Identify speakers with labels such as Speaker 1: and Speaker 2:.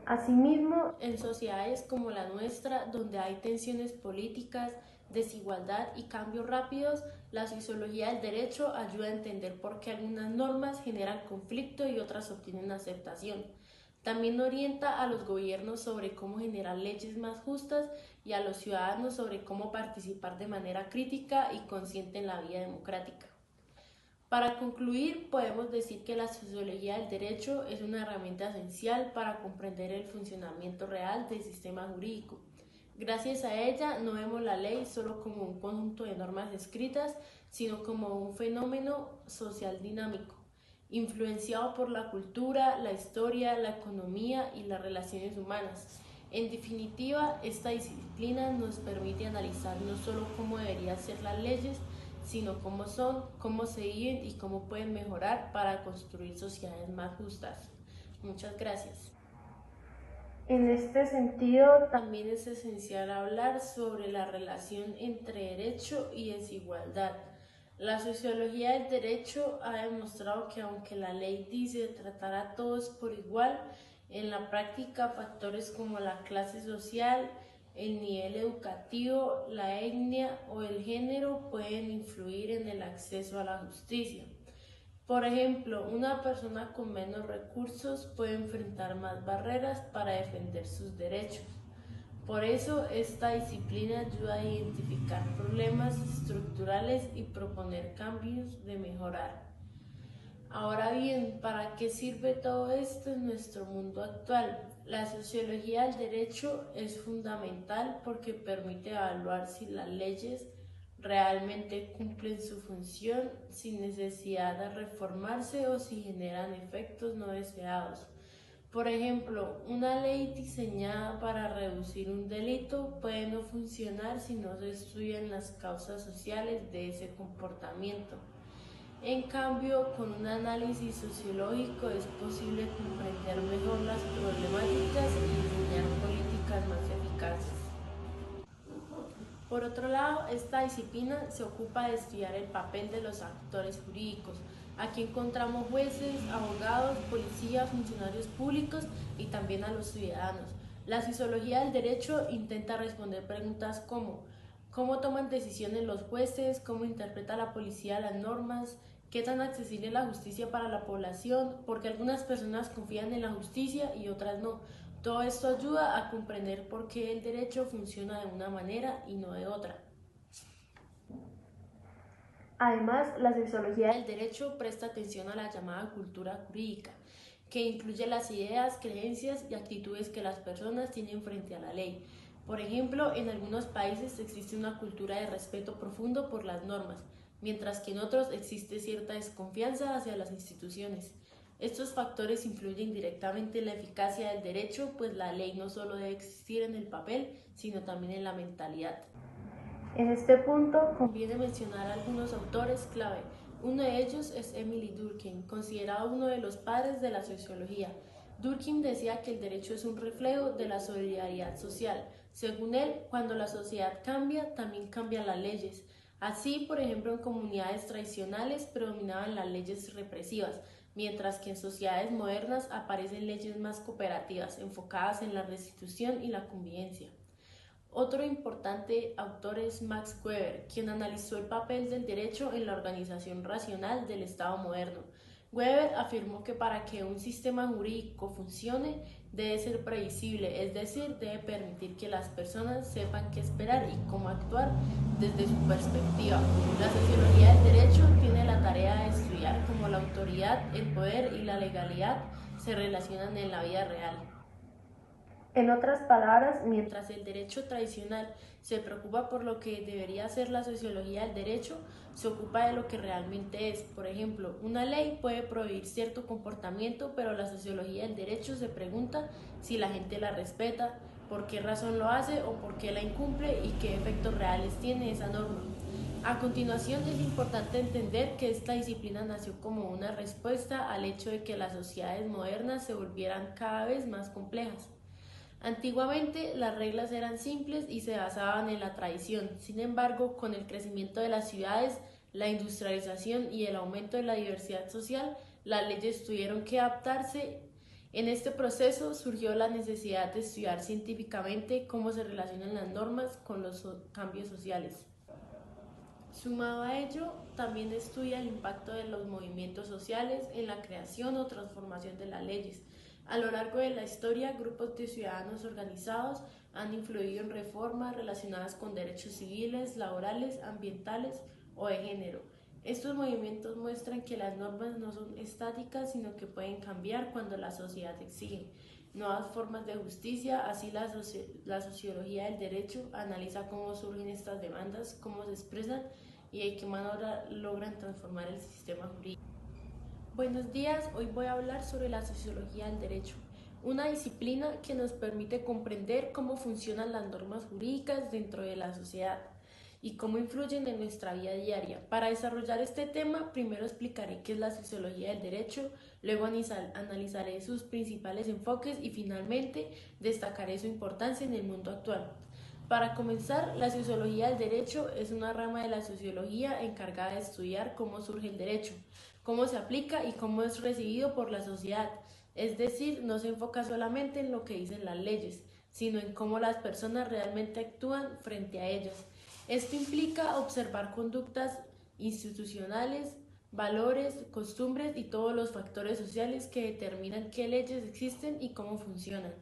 Speaker 1: Asimismo, en sociedades como la nuestra, donde hay tensiones políticas, desigualdad y cambios rápidos, la sociología del derecho ayuda a entender por qué algunas normas generan conflicto y otras obtienen aceptación. También orienta a los gobiernos sobre cómo generar leyes más justas y a los ciudadanos sobre cómo participar de manera crítica y consciente en la vida democrática. Para concluir, podemos decir que la sociología del derecho es una herramienta esencial para comprender el funcionamiento real del sistema jurídico. Gracias a ella no vemos la ley solo como un conjunto de normas escritas, sino como un fenómeno social dinámico, influenciado por la cultura, la historia, la economía y las relaciones humanas. En definitiva, esta disciplina nos permite analizar no solo cómo deberían ser las leyes, sino cómo son, cómo se viven y cómo pueden mejorar para construir sociedades más justas. Muchas gracias. En este sentido, también es esencial hablar sobre la relación entre derecho y desigualdad. La sociología del derecho ha demostrado que aunque la ley dice tratar a todos por igual, en la práctica factores como la clase social, el nivel educativo, la etnia o el género pueden influir en el acceso a la justicia. Por ejemplo, una persona con menos recursos puede enfrentar más barreras para defender sus derechos. Por eso, esta disciplina ayuda a identificar problemas estructurales y proponer cambios de mejorar. Ahora bien, ¿para qué sirve todo esto en nuestro mundo actual? La sociología del derecho es fundamental porque permite evaluar si las leyes realmente cumplen su función sin necesidad de reformarse o si generan efectos no deseados. Por ejemplo, una ley diseñada para reducir un delito puede no funcionar si no se estudian las causas sociales de ese comportamiento. En cambio, con un análisis sociológico es posible comprender mejor las problemáticas y diseñar políticas más eficaces. Por otro lado, esta disciplina se ocupa de estudiar el papel de los actores jurídicos. Aquí encontramos jueces, abogados, policías, funcionarios públicos y también a los ciudadanos. La sociología del derecho intenta responder preguntas como ¿cómo toman decisiones los jueces? ¿Cómo interpreta la policía las normas? ¿Qué tan accesible es la justicia para la población? Porque algunas personas confían en la justicia y otras no. Todo esto ayuda a comprender por qué el derecho funciona de una manera y no de otra. Además, la sociología del derecho presta atención a la llamada cultura jurídica, que incluye las ideas, creencias y actitudes que las personas tienen frente a la ley. Por ejemplo, en algunos países existe una cultura de respeto profundo por las normas, mientras que en otros existe cierta desconfianza hacia las instituciones. Estos factores influyen directamente en la eficacia del derecho, pues la ley no solo debe existir en el papel, sino también en la mentalidad. En este punto conviene mencionar algunos autores clave. Uno de ellos es Emile Durkheim, considerado uno de los padres de la sociología. Durkheim decía que el derecho es un reflejo de la solidaridad social. Según él, cuando la sociedad cambia, también cambian las leyes. Así, por ejemplo, en comunidades tradicionales predominaban las leyes represivas, mientras que en sociedades modernas aparecen leyes más cooperativas, enfocadas en la restitución y la convivencia. Otro importante autor es Max Weber, quien analizó el papel del derecho en la organización racional del Estado moderno. Weber afirmó que para que un sistema jurídico funcione debe ser previsible, es decir, debe permitir que las personas sepan qué esperar y cómo actuar desde su perspectiva. La sociología del derecho tiene la tarea de estudiar cómo la autoridad, el poder y la legalidad se relacionan en la vida real. En otras palabras, mientras el derecho tradicional se preocupa por lo que debería ser la sociología del derecho, se ocupa de lo que realmente es. Por ejemplo, una ley puede prohibir cierto comportamiento, pero la sociología del derecho se pregunta si la gente la respeta, por qué razón lo hace o por qué la incumple y qué efectos reales tiene esa norma. A continuación, es importante entender que esta disciplina nació como una respuesta al hecho de que las sociedades modernas se volvieran cada vez más complejas. Antiguamente las reglas eran simples y se basaban en la tradición. Sin embargo, con el crecimiento de las ciudades, la industrialización y el aumento de la diversidad social, las leyes tuvieron que adaptarse En este proceso surgió la necesidad de estudiar científicamente cómo se relacionan las normas con los cambios sociales. Sumado a ello, también estudia el impacto de los movimientos sociales en la creación o transformación de las leyes. A lo largo de la historia, grupos de ciudadanos organizados han influido en reformas relacionadas con derechos civiles, laborales, ambientales o de género. Estos movimientos muestran que las normas no son estáticas, sino que pueden cambiar cuando la sociedad exige nuevas formas de justicia. Así la sociología del derecho analiza cómo surgen estas demandas, cómo se expresan y de qué manera logran transformar el sistema jurídico. Buenos días, hoy voy a hablar sobre la sociología del derecho, una disciplina que nos permite comprender cómo funcionan las normas jurídicas dentro de la sociedad y cómo influyen en nuestra vida diaria. Para desarrollar este tema, primero explicaré qué es la sociología del derecho, luego analizaré sus principales enfoques y finalmente destacaré su importancia en el mundo actual. Para comenzar, la sociología del derecho es una rama de la sociología encargada de estudiar cómo surge el derecho, cómo se aplica y cómo es recibido por la sociedad. Es decir, no se enfoca solamente en lo que dicen las leyes, sino en cómo las personas realmente actúan frente a ellas. Esto implica observar conductas institucionales, valores, costumbres y todos los factores sociales que determinan qué leyes existen y cómo funcionan.